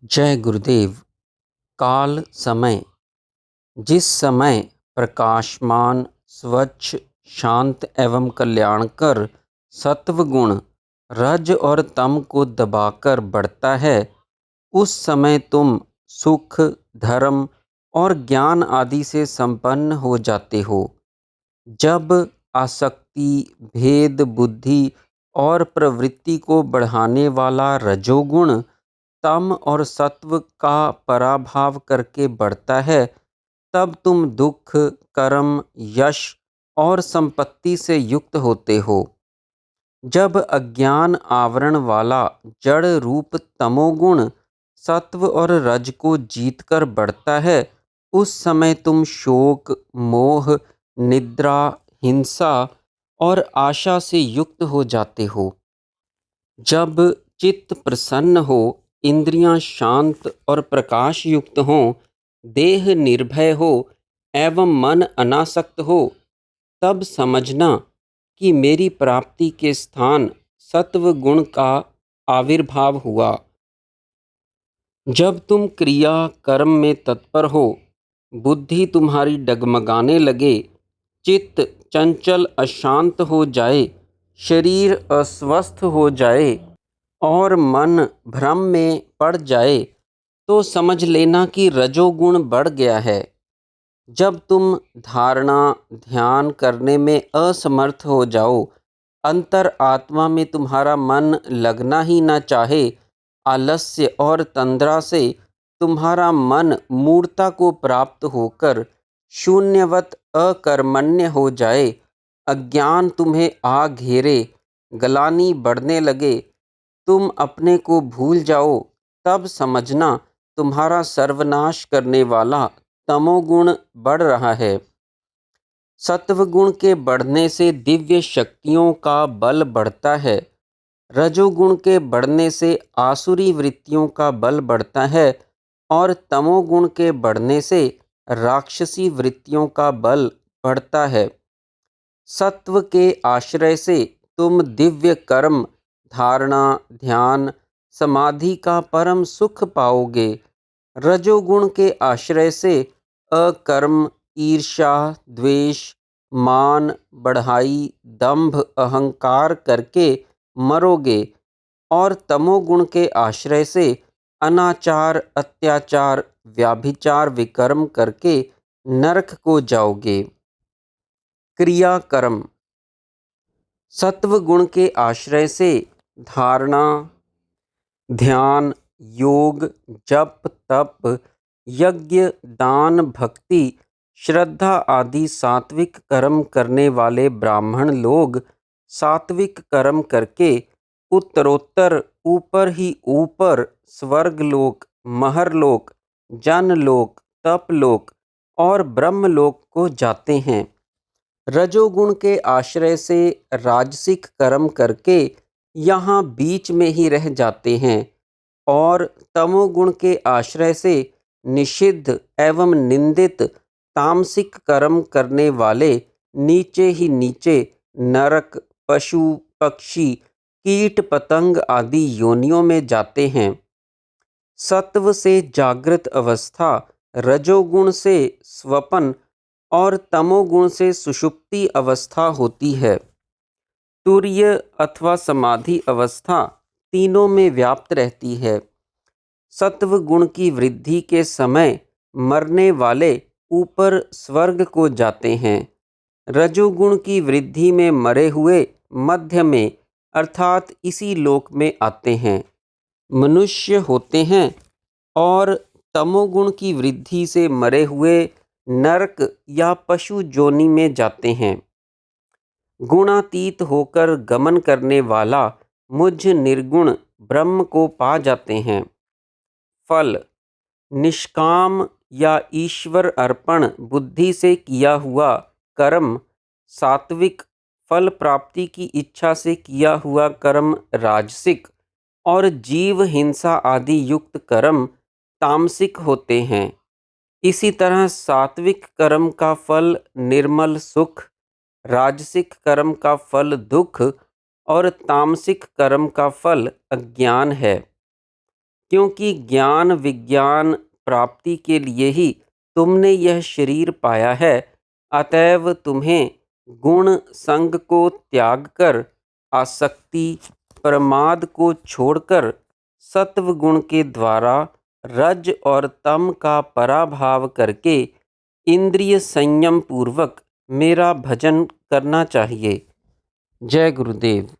जय गुरुदेव। काल समय जिस समय प्रकाशमान, स्वच्छ, शांत एवं कल्याणकर सत्व गुण रज और तम को दबाकर बढ़ता है, उस समय तुम सुख, धर्म और ज्ञान आदि से संपन्न हो जाते हो। जब आसक्ति, भेद, बुद्धि और प्रवृत्ति को बढ़ाने वाला रजोगुण तम और सत्व का पराभाव करके बढ़ता है, तब तुम दुख, कर्म, यश और संपत्ति से युक्त होते हो। जब अज्ञान आवरण वाला जड़ रूप तमोगुण सत्व और रज को जीतकर बढ़ता है, उस समय तुम शोक, मोह, निद्रा, हिंसा और आशा से युक्त हो जाते हो। जब चित्त प्रसन्न हो, इंद्रियां शांत और प्रकाश युक्त हों, देह निर्भय हो एवं मन अनासक्त हो, तब समझना कि मेरी प्राप्ति के स्थान सत्व गुण का आविर्भाव हुआ। जब तुम क्रिया कर्म में तत्पर हो, बुद्धि तुम्हारी डगमगाने लगे, चित्त चंचल अशांत हो जाए, शरीर अस्वस्थ हो जाए और मन भ्रम में पड़ जाए, तो समझ लेना कि रजोगुण बढ़ गया है। जब तुम धारणा ध्यान करने में असमर्थ हो जाओ, अंतर आत्मा में तुम्हारा मन लगना ही न चाहे, आलस्य और तंद्रा से तुम्हारा मन मूर्ता को प्राप्त होकर शून्यवत अकर्मण्य हो जाए, अज्ञान तुम्हें आ घेरे, गलानी बढ़ने लगे, तुम अपने को भूल जाओ, तब समझना तुम्हारा सर्वनाश करने वाला तमोगुण बढ़ रहा है। सत्वगुण के बढ़ने से दिव्य शक्तियों का बल बढ़ता है। रजोगुण के बढ़ने से आसुरी वृत्तियों का बल बढ़ता है और तमोगुण के बढ़ने से राक्षसी वृत्तियों का बल बढ़ता है। सत्व के आश्रय से तुम दिव्य कर्म, धारणा, ध्यान, समाधि का परम सुख पाओगे। रजोगुण के आश्रय से अकर्म, ईर्ष्या, द्वेष, मान, बढ़ाई, दंभ, अहंकार करके मरोगे और तमोगुण के आश्रय से अनाचार, अत्याचार, व्याभिचार विकर्म करके नरक को जाओगे। क्रिया कर्म सत्व गुण के आश्रय से धारणा, ध्यान, योग, जप, तप, यज्ञ, दान, भक्ति, श्रद्धा आदि सात्विक कर्म करने वाले ब्राह्मण लोग सात्विक कर्म करके उत्तरोत्तर ऊपर ही ऊपर स्वर्गलोक, महरलोक, जनलोक, तपलोक और ब्रह्मलोक को जाते हैं। रजोगुण के आश्रय से राजसिक कर्म करके यहाँ बीच में ही रह जाते हैं और तमोगुण के आश्रय से निषिद्ध एवं निंदित तामसिक कर्म करने वाले नीचे ही नीचे नरक, पशु, पक्षी, कीट पतंग आदि योनियों में जाते हैं। सत्व से जागृत अवस्था, रजोगुण से स्वपन और तमोगुण से सुषुप्ति अवस्था होती है। तुर्य अथवा समाधि अवस्था तीनों में व्याप्त रहती है। सत्व गुण की वृद्धि के समय मरने वाले ऊपर स्वर्ग को जाते हैं। रजोगुण की वृद्धि में मरे हुए मध्य में अर्थात इसी लोक में आते हैं, मनुष्य होते हैं और तमोगुण की वृद्धि से मरे हुए नरक या पशु जोनि में जाते हैं। गुणातीत होकर गमन करने वाला मुझ निर्गुण ब्रह्म को पा जाते हैं। फल निष्काम या ईश्वर अर्पण बुद्धि से किया हुआ कर्म सात्विक, फल प्राप्ति की इच्छा से किया हुआ कर्म राजसिक और जीव हिंसा आदि युक्त कर्म तामसिक होते हैं। इसी तरह सात्विक कर्म का फल निर्मल सुख, राजसिक कर्म का फल दुख और तामसिक कर्म का फल अज्ञान है। क्योंकि ज्ञान विज्ञान प्राप्ति के लिए ही तुमने यह शरीर पाया है, अतएव तुम्हें गुण संग को त्याग कर, आसक्ति प्रमाद को छोड़कर, सत्व गुण के द्वारा रज और तम का पराभाव करके इंद्रिय संयम पूर्वक मेरा भजन करना चाहिए। जय गुरुदेव।